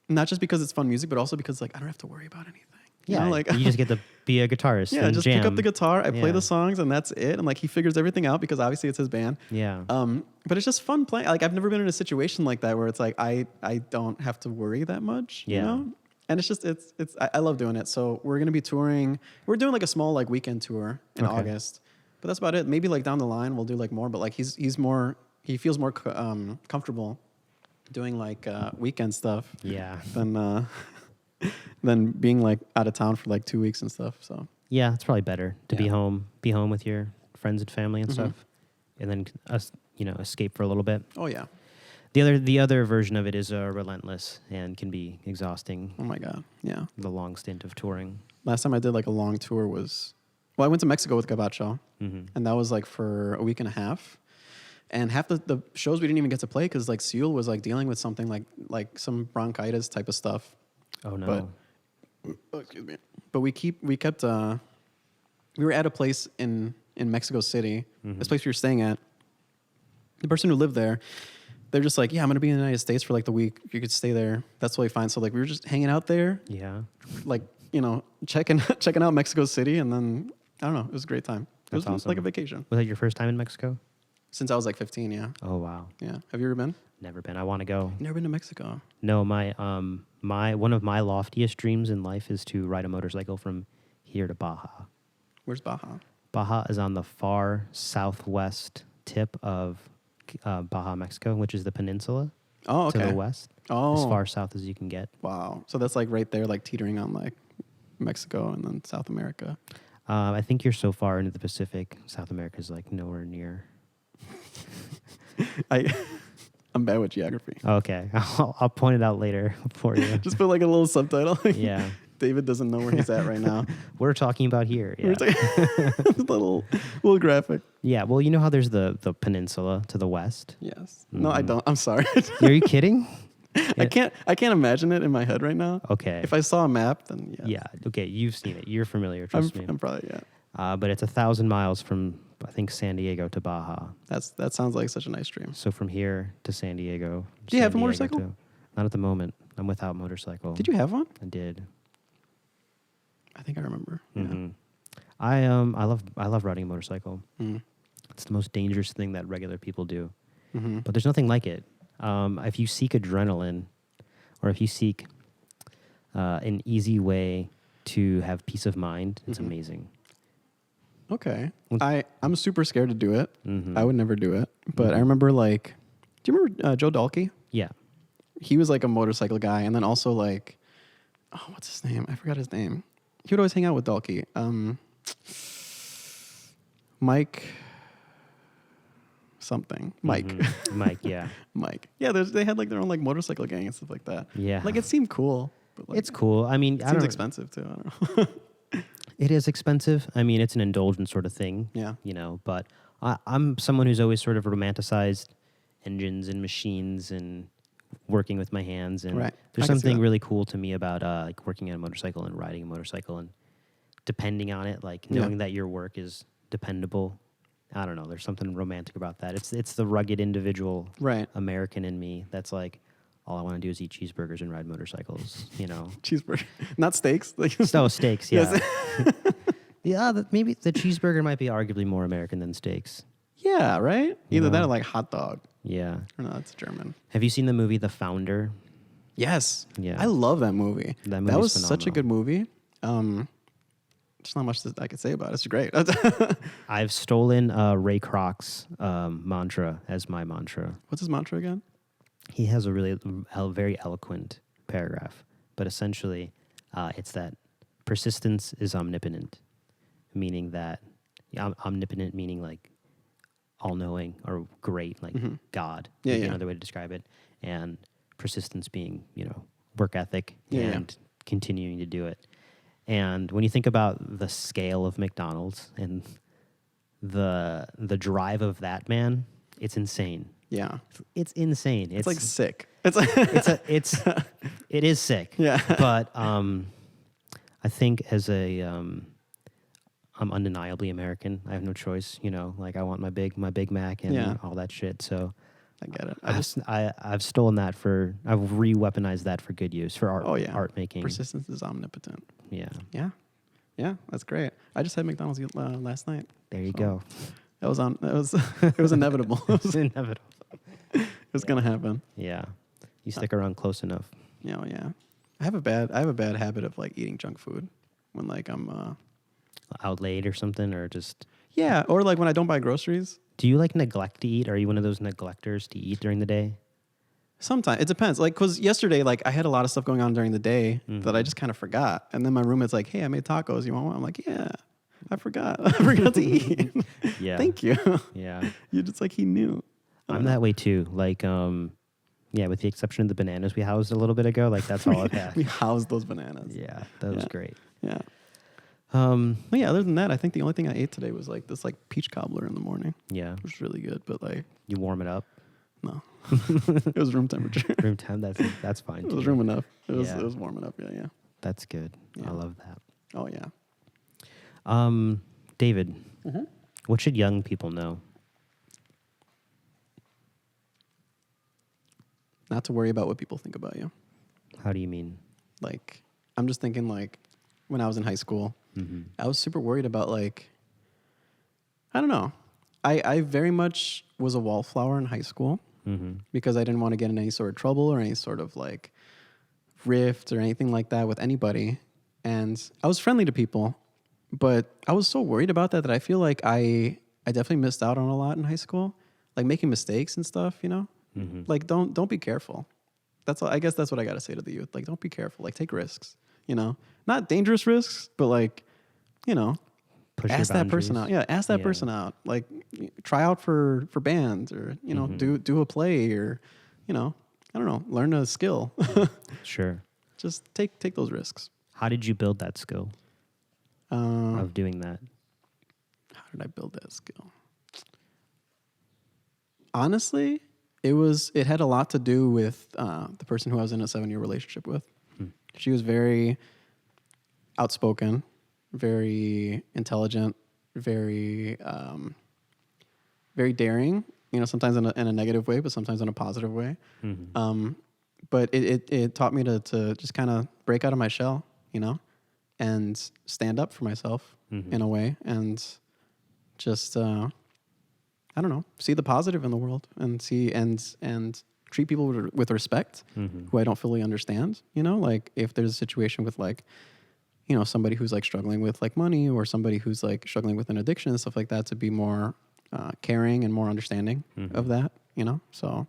not just because it's fun music, but also because like I don't have to worry about anything. Yeah. You know, like you just get to be a guitarist. Yeah. And Just jam. pick up the guitar. I play the songs, and that's it. And like he figures everything out because obviously it's his band. Yeah. But it's just fun playing. Like I've never been in a situation like that where it's like I don't have to worry that much. Yeah. You know? And it's just I love doing it. So we're gonna be touring. We're doing like a small like weekend tour in August, but that's about it. Maybe like down the line we'll do like more. But like he feels more comfortable doing like weekend stuff. Yeah. Than being like out of town for like 2 weeks and stuff. So yeah, it's probably better to be home with your friends and family and stuff, and then escape for a little bit. Oh yeah. The other version of it is relentless and can be exhausting. Oh my god. Yeah. The long stint of touring. Last time I did like a long tour I went to Mexico with Gabacho, and that was like for a week and a half. And half the shows we didn't even get to play because like Seal was like dealing with something like some bronchitis type of stuff. Oh no. Excuse me. But we kept we were at a place in Mexico City, this place we were staying at. The person who lived there, they're just like, yeah, I'm gonna be in the United States for like the week. If you could stay there, that's totally fine. So like we were just hanging out there, like checking out Mexico City, and then I don't know, it was a great time. It was awesome. like a vacation. Was that your first time in Mexico? Since I was like 15, yeah. Oh wow. Yeah. Have you ever been? Never been. I want to go. Never been to Mexico. No, my one of my loftiest dreams in life is to ride a motorcycle from here to Baja. Where's Baja? Baja is on the far southwest tip of Baja, Mexico, which is the peninsula Oh, okay. to the west. Oh. As far south as you can get. Wow. So that's like right there, like teetering on like Mexico and then South America. I think you're so far into the Pacific. South America's like nowhere near. I'm bad with geography. Okay, I'll point it out later for you. Just put like a little subtitle. Yeah. David doesn't know where he's at right now. We're talking about here. Yeah. little graphic. Yeah. Well, you know how there's the peninsula to the west. Yes. No, I don't. I'm sorry. Are you kidding? I can't imagine it in my head right now. Okay. If I saw a map, then yes. Yeah. Okay. You've seen it. You're familiar. Trust me. I'm probably But it's 1,000 miles from I think San Diego to Baja. That sounds like such a nice dream. So from here to San Diego. Do you have a motorcycle? Not at the moment. I'm without motorcycle. Did you have one? I did. I think I remember. Mm-hmm. Yeah. I love riding a motorcycle. Mm. It's the most dangerous thing that regular people do. Mm-hmm. But there's nothing like it. If you seek adrenaline, or if you seek an easy way to have peace of mind, it's amazing. Okay. I'm super scared to do it. Mm-hmm. I would never do it. But I remember like, do you remember Joe Dalkey? Yeah. He was like a motorcycle guy. And then also like, oh, what's his name? I forgot his name. He would always hang out with Dalkey. Mike something. Mike. Mm-hmm. Mike, yeah. Mike. Yeah, they had like their own like motorcycle gang and stuff like that. Yeah. Like it seemed cool. But like, It's cool. I mean, it seems expensive too. I don't know. It is expensive. I mean, it's an indulgent sort of thing. Yeah. But I'm someone who's always sort of romanticized engines and machines and working with my hands. And Right. there's I can see something that. really cool to me about like working on a motorcycle and riding a motorcycle and depending on it, like knowing that your work is dependable. I don't know. There's something romantic about that. It's the rugged individual Right. American in me that's like, all I want to do is eat cheeseburgers and ride motorcycles, Cheeseburger. Not steaks. Like No, steaks, yeah. Yes. Yeah, maybe the cheeseburger might be arguably more American than steaks. Yeah, right? Either No. that or like hot dog. Yeah. Or no, that's German. Have you seen the movie The Founder? Yes. Yeah. I love that movie. That That was movie's such a good phenomenal. movie. There's not much that I could say about it. It's great. I've stolen Ray Kroc's mantra as my mantra. What's his mantra again? He has a very eloquent paragraph, but essentially it's that persistence is omnipotent, meaning that omnipotent meaning like all-knowing or great, like God. Yeah, would be yeah. another way to describe it. And persistence being, work ethic Yeah, and continuing to do it. And when you think about the scale of McDonald's and the drive of that man, it's insane. Yeah. It's insane. It's like sick. It's it is sick. Yeah. But I think as I'm undeniably American. I have no choice. Like I want my Big Mac and all that shit. So I get it. I've stolen that I've re-weaponized that for good use for art. Oh, yeah. Art making. Persistence is omnipotent. Yeah. Yeah. Yeah, that's great. I just had McDonald's last night. There you go. It was inevitable. It's inevitable. It was gonna happen. Yeah. You stick around close enough. Yeah. I have a bad habit of like eating junk food when like I'm Out late or something, or just... Yeah, or like when I don't buy groceries. Do you like neglect to eat? Are you one of those neglectors to eat during the day? Sometimes. It depends. Like, because yesterday, like, I had a lot of stuff going on during the day that I just kind of forgot. And then my roommate's like, hey, I made tacos. You want one? I'm like, yeah, I forgot. I forgot to eat. Yeah. Thank you. Yeah. You're just like, he knew. I'm that way too. Like, yeah, with the exception of the bananas we housed a little bit ago, like that's all I've had. We housed those bananas. Yeah, that was great. Yeah. Well, yeah, other than that, I think the only thing I ate today was like this like peach cobbler in the morning, Yeah. which was really good. But like, You warm it up. no, it was room temperature. Room temp. That's fine. It was too. room enough. It Yeah. was warm enough. Yeah, yeah. That's good. Yeah. I love that. Oh yeah. David, Mm-hmm. what should young people know? Not to worry about what people think about you. How do you mean? Like, I'm just thinking like when I was in high school, Mm-hmm. I was super worried about like, I don't know. I very much was a wallflower in high school Mm-hmm. because I didn't want to get in any sort of trouble or any sort of like rift or anything like that with anybody. And I was friendly to people, but I was so worried about that I feel like I definitely missed out on a lot in high school, like making mistakes and stuff, you know? Mm-hmm. Like don't be careful. That's all, I guess that's what I got to say to the youth. Like don't be careful. Like take risks, you know? Not dangerous risks, but like, you know, Push your ask that person out. boundaries. Yeah, ask that Yeah. person out. Like try out for bands or, you know, Mhm. do a play or, you know, I don't know, learn a skill. Sure. Just take those risks. How did you build that skill of doing that? How did I build that skill? Honestly, it had a lot to do with the person who I was in a 7-year relationship with. She was very outspoken, very intelligent, very very daring. You know, sometimes in a negative way, but sometimes in a positive way. Mhm. But it taught me to just kind of break out of my shell, you know, and stand up for myself Mhm. in a way, and just I don't know, see the positive in the world, and see and treat people with respect Mhm. who I don't fully understand. You know, like if there's a situation with like, you know, somebody who's like struggling with like money or somebody who's like struggling with an addiction and stuff like that, to be more caring and more understanding of that, you know? So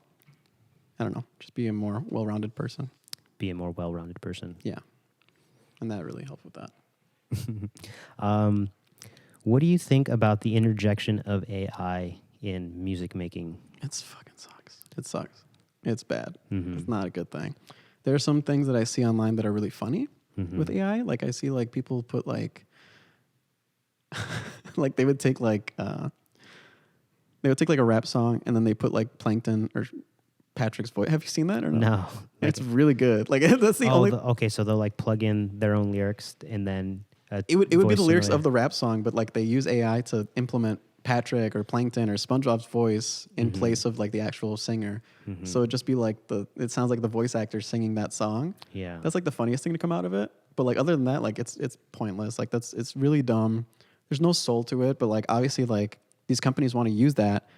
I don't know, just be a more well-rounded person. Be a more well-rounded person. Yeah. And that really helped with that. What do you think about the interjection of AI in music making? It's fucking sucks. It sucks. It's bad. Mhm. It's not a good thing. There are some things that I see online that are really funny with AI. Like I see like people put like, like they would take like a rap song and then they put like Plankton or Patrick's voice. Have you seen that or no? No. It's really good. Like that's the only. Okay, so they'll like plug in their own lyrics and then It would be voice the lyrics simulator. of the rap song, but like they use AI to implement Patrick or Plankton or SpongeBob's voice in place of like the actual singer. So it'd just be like it sounds like the voice actor singing that song. Yeah. That's like the funniest thing to come out of it. But like other than that, like it's pointless. Like it's really dumb. There's no soul to it. But like obviously like these companies want to use that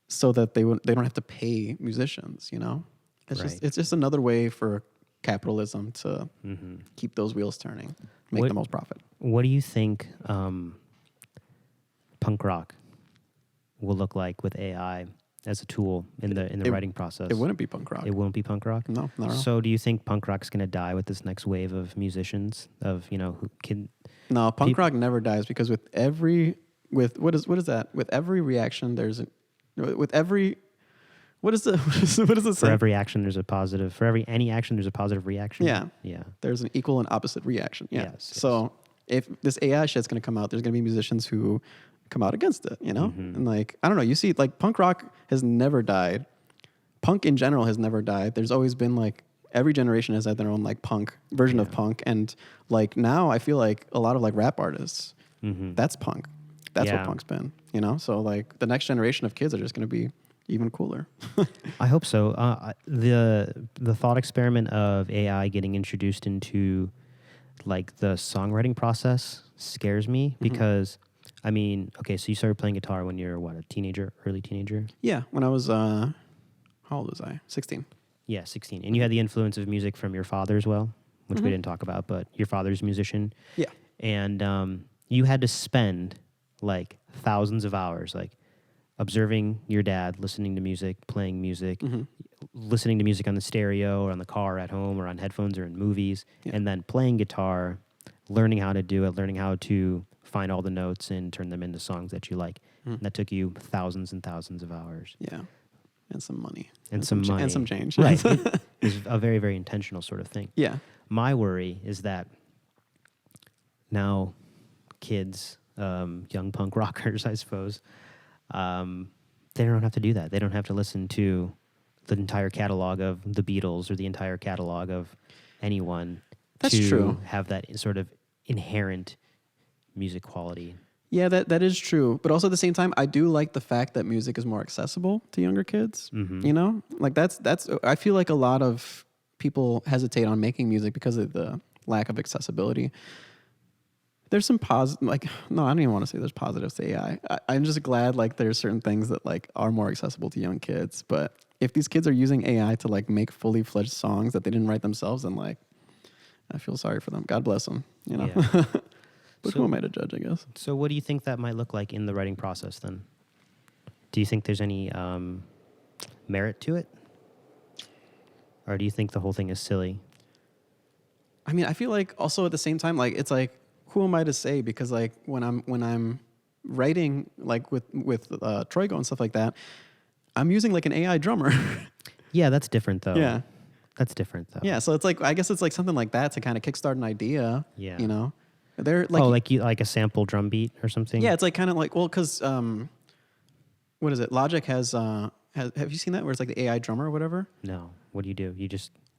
so that they don't have to pay musicians. You know, Right. it's just another way for capitalism to keep those wheels turning, make What- the most profit. What do you think punk rock will look like with AI as a tool in the writing process? It wouldn't be punk rock. It won't be punk rock. No, not at all. So, do you think punk rock's going to die with this next wave of musicians? Of who can? No, punk Peop- rock never dies because with every what is that? With every reaction, with every what is the what is it For say? every action, there's a positive. For any action, there's a positive reaction. Yeah. Yeah. There's an equal and opposite reaction. Yeah. Yes, So if this AI shit's gonna come out, there's gonna be musicians who come out against it. You know, and like I don't know. You see, like punk rock has never died. Punk in general has never died. There's always been like every generation has had their own like punk version of punk, and like now I feel like a lot of like rap artists, that's punk. That's Yeah. what punk's been. You know, so like the next generation of kids are just gonna be even cooler. I hope so. The thought experiment of AI getting introduced into like the songwriting process scares me because, I mean, okay, so you started playing guitar when you're what, a teenager, early teenager? Yeah, when I was how old was I? 16. Yeah, 16. And you had the influence of music from your father as well, which we didn't talk about, but your father's a musician. Yeah. And you had to spend like thousands of hours like observing your dad, listening to music, playing music, listening to music on the stereo or on the car at home or on headphones or in movies, and then playing guitar, learning how to do it, learning how to find all the notes and turn them into songs that you like. And that took you thousands and thousands of hours. Yeah. And some money. And some money. And some change. Right. It was a very, very intentional sort of thing. Yeah. My worry is that now kids, young punk rockers, I suppose, they don't have to do that. They don't have to listen to the entire catalog of the Beatles or the entire catalog of anyone That's to true. have that sort of inherent music quality. Yeah, that is true. But also at the same time, I do like the fact that music is more accessible to younger kids. Mm-hmm. You know, like that's. I feel like a lot of people hesitate on making music because of the lack of accessibility. There's some positive, like, no, I don't even want to say there's positives to AI. I'm just glad like there's certain things that like are more accessible to young kids. But if these kids are using AI to like make fully fledged songs that they didn't write themselves, then like, I feel sorry for them. God bless them. You know. Yeah. But So- who am I to judge? I guess. So what do you think that might look like in the writing process then? Do you think there's any merit to it? Or do you think the whole thing is silly? I mean, I feel like also at the same time, like it's like, who am I to say? Because like when I'm writing like with Troigo and stuff like that, I'm using like an AI drummer. Yeah, that's different though. Yeah, That's different though. yeah. So it's like I guess it's like something like that to kind of kickstart an idea. Yeah. You know, they're like like a sample drum beat or something? yeah, it's like kind of like because what is it? Logic has have you seen that where it's like the AI drummer or whatever? No. What do?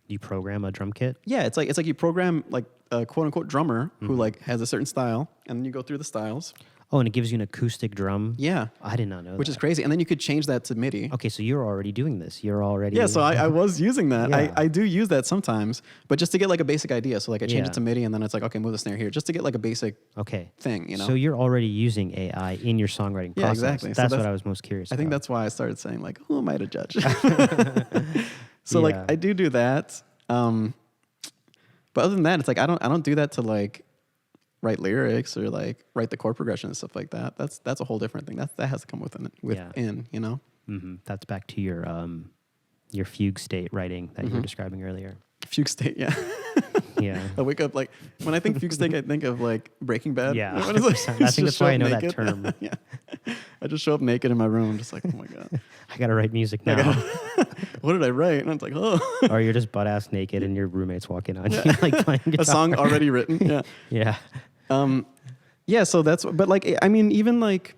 You program a drum kit? Yeah, it's like you program like a quote unquote drummer who like has a certain style, and then you go through the styles. Oh, and it gives you an acoustic drum? Yeah, I did not know which that. is crazy. And then you could change that to MIDI. Okay, so you're already doing this. You're already... Yeah, so I was using that. Yeah. I do use that sometimes, but just to get like a basic idea. So like I change Yeah. it to MIDI, and then it's like, okay, move the snare here, just to get like a basic Okay. thing, you know? So you're already using AI in your songwriting Yeah, process. exactly. So That's what that's- I was most curious I think about. that's why I started saying like, who am I to judge? So like Yeah. I do that. But other than that, it's like I don't do that to like write lyrics or like write the chord progression and stuff like that. That's a whole different thing. That has to come within, you know? Mm-hmm. That's back to your fugue state writing that you were describing earlier. Fugue state, yeah. Yeah. I wake up like when I think fugue state, I think of like Breaking Bad. Yeah, What is it? 100%. I Just think that's show why I up know that naked. term. Yeah, I just show up naked in my room, just like, oh my god, I got to write music I now. gotta- what did I write? And I was like, oh, Or you're just butt-ass naked and your roommate's walking on you like playing guitar. a song already written. Yeah, Yeah. yeah. So that's, but like, I mean, even like,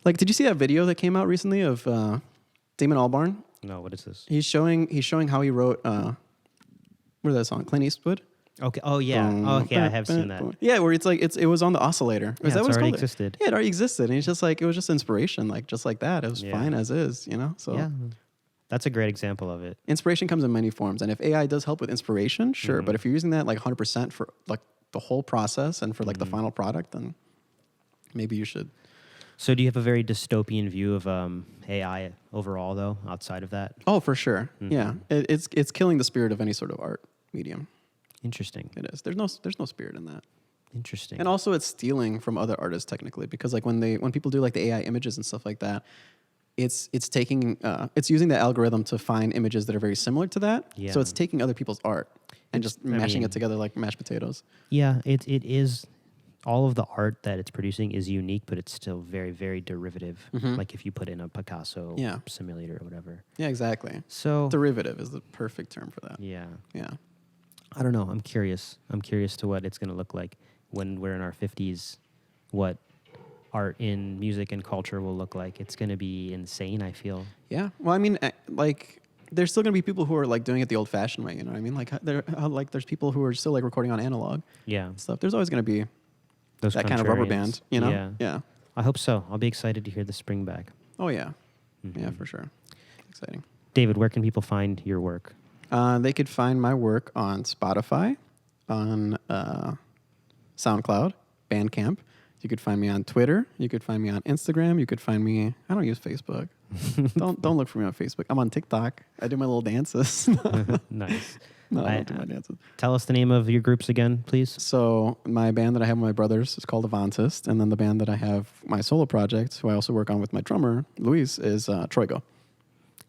did you see that video that came out recently of Damon Albarn? No, what is this? He's showing how he wrote what is that song? Clint Eastwood. Okay. Oh, yeah. Oh, okay. I have seen that. Yeah, where it's like it was on the oscillator. Yeah, Is that it's what it's already called? existed. Yeah, it already existed, and it's just like it was just inspiration, like just like that. It was Yeah. fine as is, you know. So Yeah. That's a great example of it. inspiration comes in many forms, and if AI does help with inspiration, sure. But if you're using that like 100% for like the whole process and for like the final product, then maybe you should. So do you have a very dystopian view of AI overall, though, outside of that? Oh, for sure. Yeah, it's killing the spirit of any sort of art medium. Interesting. It is. There's no spirit in that. Interesting. And also it's stealing from other artists technically, because like when people do like the AI images and stuff like that, it's taking it's using the algorithm to find images that are very similar to that. Yeah. So it's taking other people's art and just mashing mean- it together like mashed potatoes. Yeah, it is. All of the art that it's producing is unique, but it's still very, very derivative. Like if you put in a Picasso Yeah. simulator or whatever. Yeah, exactly. So Derivative is the perfect term for that. yeah, Yeah. I don't know. I'm curious. I'm curious to what it's going to look like when we're in our 50s. What art in music and culture will look like. It's going to be insane, I feel. Yeah. Well, I mean, like, there's still gonna be people who are like doing it the old-fashioned way. You know what I mean? Like, there's people who are still like recording on analog Yeah. stuff. There's always gonna be Those that kind of rubber contrarians. band. You know? Yeah. Yeah. I hope so. I'll be excited to hear the spring back. Oh yeah. Yeah, for sure. Exciting. David, where can people find your work? They could find my work on Spotify, on SoundCloud, Bandcamp. You could find me on Twitter. You could find me on Instagram. You could find me. I don't use Facebook. don't look for me on Facebook. I'm on TikTok. I do my little dances. Nice. No, I don't do my dances. Tell us the name of your groups again, please. So my band that I have with my brothers is called Avantist, and then the band that I have, my solo project, who I also work on with my drummer Luis, is Troigo.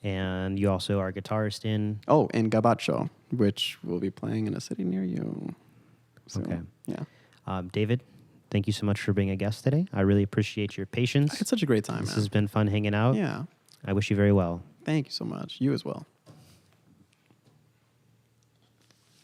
And you also are a guitarist in... Oh, and Gabacho, which will be playing in a city near you. So, Okay. Yeah. David, thank you so much for being a guest today. I really appreciate your I patience. had such a great time, This man. has been fun hanging out. Yeah. I wish you very well. Thank you so much. You as well.